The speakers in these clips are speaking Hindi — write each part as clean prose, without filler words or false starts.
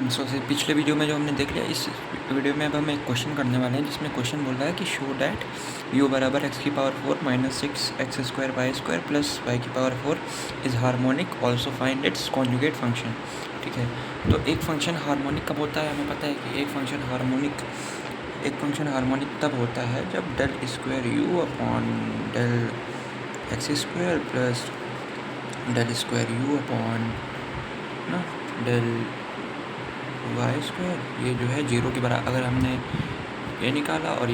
पिछले वीडियो में जो हमने देख लिया, इस वीडियो में अब हम एक क्वेश्चन करने वाले हैं जिसमें क्वेश्चन बोल रहा है कि शो डैट u बराबर एक्स की power 4 minus 6x² y² plus y की power 4 is harmonic, also find its conjugate function. ठीक है, तो एक फंक्शन हार्मोनिक कब होता है? हमें पता है कि एक फंक्शन हार्मोनिक तब होता है जब del square u upon del x square plus del square u upon del y square, ये जो है जीरो के बराबर, अगर हमने ये निकाला और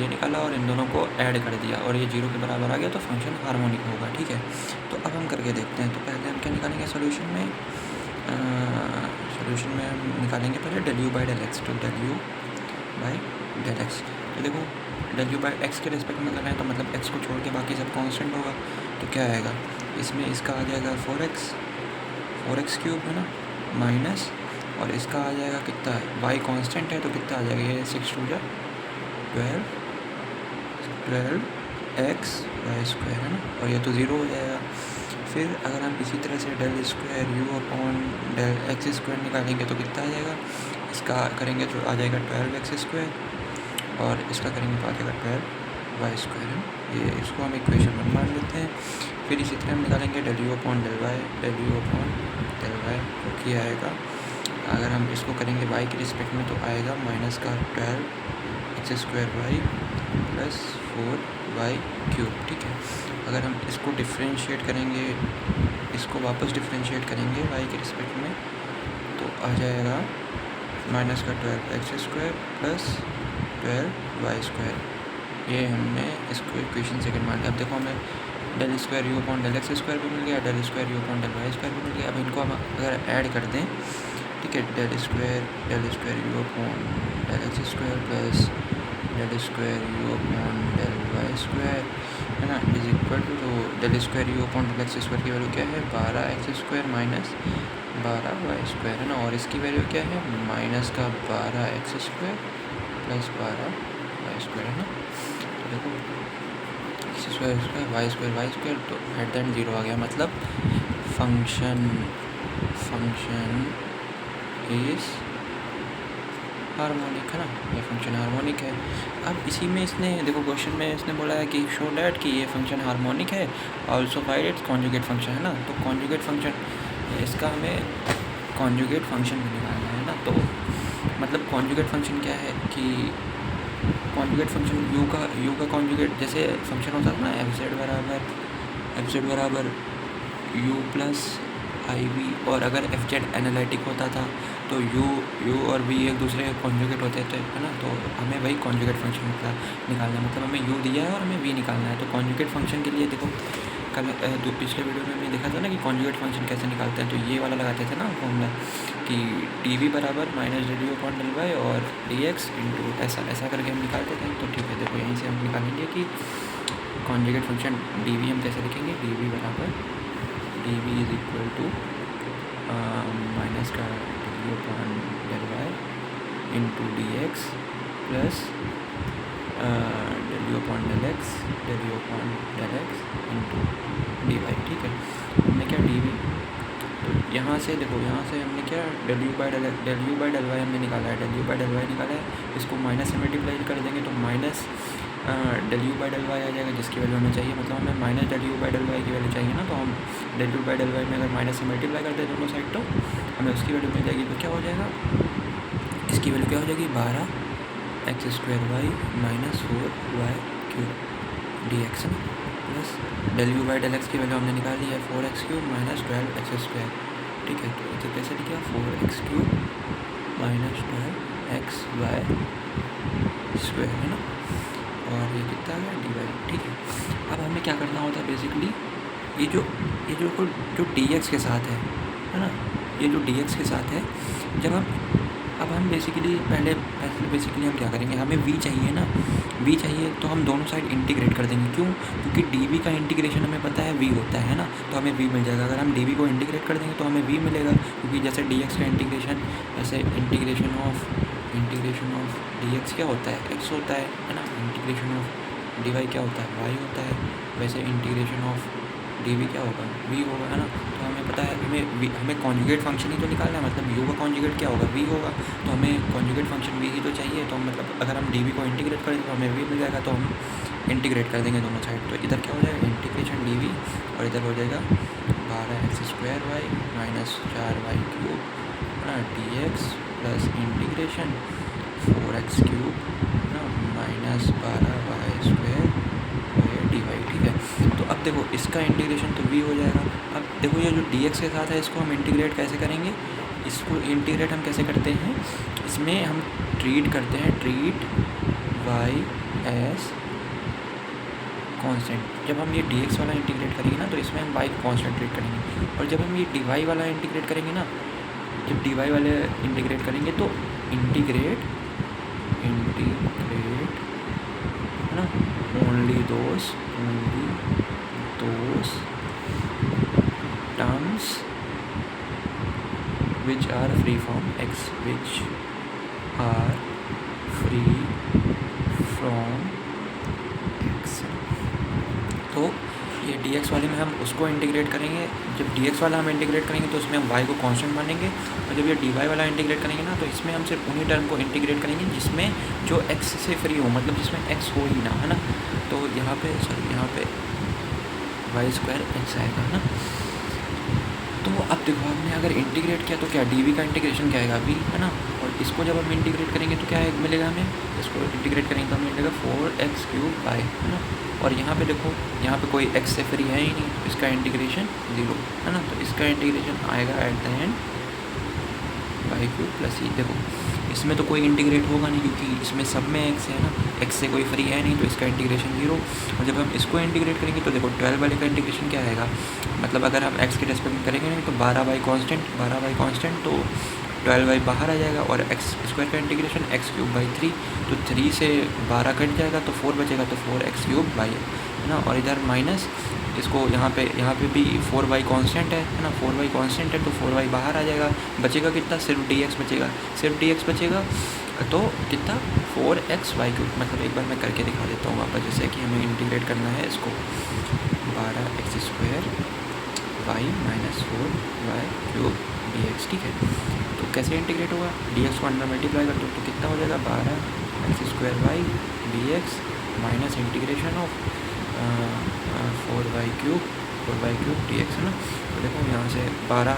इन दोनों को ऐड कर दिया और ये जीरो के बराबर आ गया तो फंक्शन हार्मोनिक होगा। ठीक है, तो अब हम करके देखते हैं। तो पहले हम क्या निकालेंगे सॉल्यूशन में हम निकालेंगे पहले del u by del x. तो del u by del x, तो देखो डेल यू बाई एक्स के रिस्पेक्ट में कर रहे हैं तो मतलब एक्स को छोड़ के बाकी सब कांस्टेंट होगा। तो क्या आएगा इसमें, इसका आ जाएगा 4x क्यूब है ना, माइनस, और इसका आ जाएगा कितना है, y कांस्टेंट है तो कितना आ जाएगा, ये 6 2 12x वाई स्क्वायर है ना, और ये तो ज़ीरो हो जाएगा। फिर अगर हम इसी तरह से del square u upon del x square निकालेंगे तो कितना आ जाएगा, इसका करेंगे तो आ जाएगा 12x स्क्वायर, और इसका करेंगे तो आ जाएगा 12y स्क्वायर है। ये इसको हम इक्वेशन 1 मान लेते हैं। फिर इसी तरह हम निकालेंगे del u upon del y, तो क्या आएगा, अगर हम इसको करेंगे y के रिस्पेक्ट में तो आएगा माइनस का 12x square Y plus 4y cube. ठीक है, अगर हम इसको डिफ्रेंशिएट करेंगे, इसको वापस डिफ्रेंशिएट करेंगे y के रिस्पेक्ट में तो आ जाएगा माइनस का 12x square plus 12y square. ये हमने इसको इक्वेशन सेकंड मान लिया। अब देखो हमें del square u upon del x square भी मिल गया, del square u upon del y square भी मिल गया। अब इनको हम अगर ऐड कर दें, ठीक है, del square u upon del x square plus del square u upon del y square है ना, is equal to del square u upon del x square की वैल्यू क्या है, 12x square minus 12y square है ना, और इसकी वैल्यू क्या है, माइनस का 12x square plus 12y square है ना। तो देखो एक्स स्क्वायर वाई स्क्वायर तो एट द एंड जीरो आ गया, मतलब फंक्शन इज हार्मोनिक है ना, ये फंक्शन हार्मोनिक है। अब इसी में इसने देखो क्वेश्चन में इसने बोला है कि शो डैट कि ये फंक्शन हार्मोनिक है, also find its conjugate function है ना। तो कॉन्जुगेट फंक्शन, इसका हमें कॉन्जुगेट फंक्शन भी निकालना है ना। तो मतलब कॉन्जुगेट फंक्शन क्या है कि कॉन्जुगेट फंक्शन यू का कॉन्जुगेट, जैसे फंक्शन होता था ना एफ जेड बराबर यू प्लस आई वी, और अगर एफ जेड एनालिटिक होता था तो यू और वी एक दूसरे के कॉन्जुगेट होते थे है ना। तो हमें वही कॉन्जुगेट फंक्शन निकालना है, मतलब हमें यू दिया है और हमें वी निकालना है। तो कॉन्जुगेट फंक्शन के लिए देखो कल पिछले वीडियो में हमने देखा था ना कि कॉन्जुगेट फंक्शन कैसे निकालते हैं। तो ये वाला लगाते थे ना फॉर्मूला कि डी वी बराबर minus del u upon del y और डी एक्स इंटू ऐसा करके हम निकालते थे। तो ठीक है, देखो यहीं से हम निकालेंगे कि कॉन्जुगेट फंक्शन डी वी हम कैसे लिखेंगे, डी वी बराबर d v is equal to minus का del u upon del y into d x plus del u upon del x into d y. ठीक है, हमने क्या डी वी, तो यहाँ से देखो, यहाँ से हमने क्या del u by del y हमने निकाला है, del u by del y निकाला है। इसको माइनस से मल्टीप्लाई कर देंगे तो minus del u by del y आ जाएगा, जिसकी वैल्यू हमें चाहिए, मतलब हमें minus del u by del y की वैल्यू चाहिए ना। तो हम del u by del y में अगर माइनस से मल्टीप्लाई करते हैं दोनों साइड तो हमें उसकी वैल्यू मिल जाएगी। तो क्या हो जाएगा, इसकी वैल्यू क्या हो जाएगी, 12x square y minus 4y cube d x plus del u by del x की वैल्यू हमने निकाली है 4x cube minus 12x square. ठीक है, तो इसे कैसे लिखा, 4x cube minus 12x Y square है ना, और ये कितना है डी वाई। ठीक है, अब हमें क्या करना होता है बेसिकली, ये जो डी एक्स के साथ है ना, ये जो डी एक्स के साथ है, जब हम बेसिकली पहले हम क्या करेंगे, हमें v चाहिए ना, v चाहिए तो हम दोनों साइड इंटीग्रेट कर देंगे। क्यों, क्योंकि dv का इंटीग्रेशन हमें पता है v होता है ना, तो हमें v मिल जाएगा। अगर हम dv को इंटीग्रेट कर देंगे तो हमें v मिलेगा, क्योंकि जैसे dx का इंटीग्रेशन, जैसे इंटीग्रेशन ऑफ dx क्या होता है, x होता है ना, इंटीग्रेशन ऑफ dy क्या होता है, y होता है। वैसे इंटीग्रेशन ऑफ डी वी क्या होगा, वी होगा, है ना। तो हमें पता है हमें कॉन्जुगेट फंक्शन ही तो निकालना है, मतलब यू का कॉन्जुगेट क्या होगा, वी होगा। तो हमें कॉन्जुगेट फंक्शन वी ही तो चाहिए। तो मतलब अगर हम डी वी को इंटीग्रेट करें तो हमें वी मिल जाएगा, तो हम इंटीग्रेट कर देंगे दोनों साइड। तो इधर क्या हो जाएगा, इंटीग्रेशन डी वी, और इधर हो जाएगा 12x² माइनस 4y³ ना D x plus integration 4x³ ना माइनस 12y² डी वाई। ठीक है, तो अब देखो इसका इंटीग्रेशन तो v हो जाएगा। अब देखो ये जो dx के साथ है इसको हम इंटीग्रेट कैसे करेंगे, इसको इंटीग्रेट हम कैसे करते हैं, इसमें हम ट्रीट करते हैं, ट्रीट y एस कांस्टेंट। जब हम ये dx वाला इंटीग्रेट करेंगे ना तो इसमें हम y को कांस्टेंट ट्रीट करेंगे, और जब हम ये dy वाला इंटीग्रेट करेंगे ना, जब dy वाले इंटीग्रेट करेंगे तो इंटीग्रेट है ना only those terms which are free from x, which are free from x। तो ये dx वाले में हम उसको इंटीग्रेट करेंगे, जब dx वाला हम इंटीग्रेट करेंगे तो उसमें हम y को कांस्टेंट मानेंगे, और जब ये dy वाला इंटीग्रेट करेंगे ना तो इसमें हम सिर्फ उन्हीं टर्म को इंटीग्रेट करेंगे जिसमें जो x से फ्री हो, मतलब जिसमें x हो ही ना, है ना। तो यहाँ पे y² x आएगा, है ना। तो अब देखो हमने अगर इंटीग्रेट किया तो क्या डी का इंटीग्रेशन क्या आएगा v, है ना। और इसको जब हम इंटीग्रेट करेंगे तो क्या मिलेगा हमें, इसको इंटीग्रेट करेंगे तो हमें मिलेगा 4x³ है ना। और यहाँ पे देखो यहाँ पे कोई x से फ्री है ही नहीं, तो इसका इंटीग्रेशन 0, है ना। तो इसका इंटीग्रेशन आएगा at the end y³ plus e। देखो इसमें तो कोई इंटीग्रेट होगा नहीं क्योंकि इसमें सब में x है ना, x से कोई फ्री है नहीं, तो इसका इंटीग्रेशन 0। और जब हम इसको इंटीग्रेट करेंगे तो देखो 12 वाले का इंटीग्रेशन क्या आएगा, मतलब अगर हम x के रेस्पेक्ट में करेंगे नहीं तो 12y कांस्टेंट, तो 12y बाहर आ जाएगा, और x² का इंटीग्रेशन x³/3, तो 3 से 12 कट जाएगा तो 4 बचेगा, तो 4x³ है ना। और इधर माइनस इसको यहाँ पे भी 4y कांस्टेंट है ना, 4y कांस्टेंट है तो 4y बाहर आ जाएगा, बचेगा कितना, सिर्फ dx बचेगा, तो कितना 4xy³। मतलब एक बार मैं करके दिखा देता हूँ वापस, जैसे कि हमें इंटीग्रेट करना है इसको 12x² y minus 4y³ dx। ठीक है, तो कैसे इंटीग्रेट होगा, dx को अंदर मल्टीप्लाई कर दो तो कितना हो जाएगा 12x² y dx minus integration of 4y³ dx, है ना। तो देखो यहाँ से 12,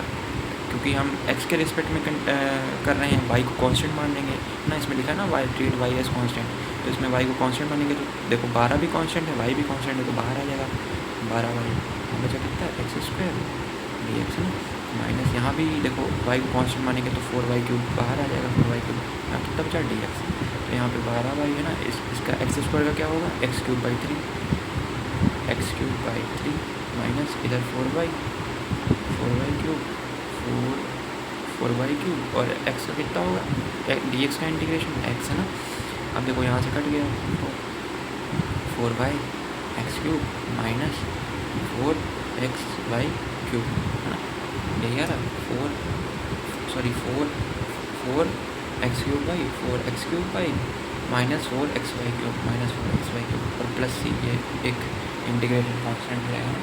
क्योंकि हम x के रिस्पेक्ट में कर रहे हैं, y को कांस्टेंट मान लेंगे ना, इसमें लिखा है ना y treat y as constant, तो इसमें y को कांस्टेंट मानेंगे तो देखो 12 भी कांस्टेंट है, y भी कांस्टेंट है, तो बाहर आ जाएगा 12y, बचा कितना x² dx, है ना। माइनस यहाँ भी देखो y को कांस्टेंट मानेंगे तो 4y³ बाहर आ जाएगा, 4y³ यहाँ कितना बचा dx, तो यहाँ पे 12y है ना, इसका x² का क्या होगा x³ माइनस इधर 4y³ और x का कितना होगा dx का इंटीग्रेशन x, है ना। अब देखो यहाँ से कट गया, तो 4y³ माइनस 4xy³ है ना, यही आ रहा 4x³ माइनस 4xy³ और प्लस सी, ये एक इंटीग्रेटेड कांस्टेंट रहेगा।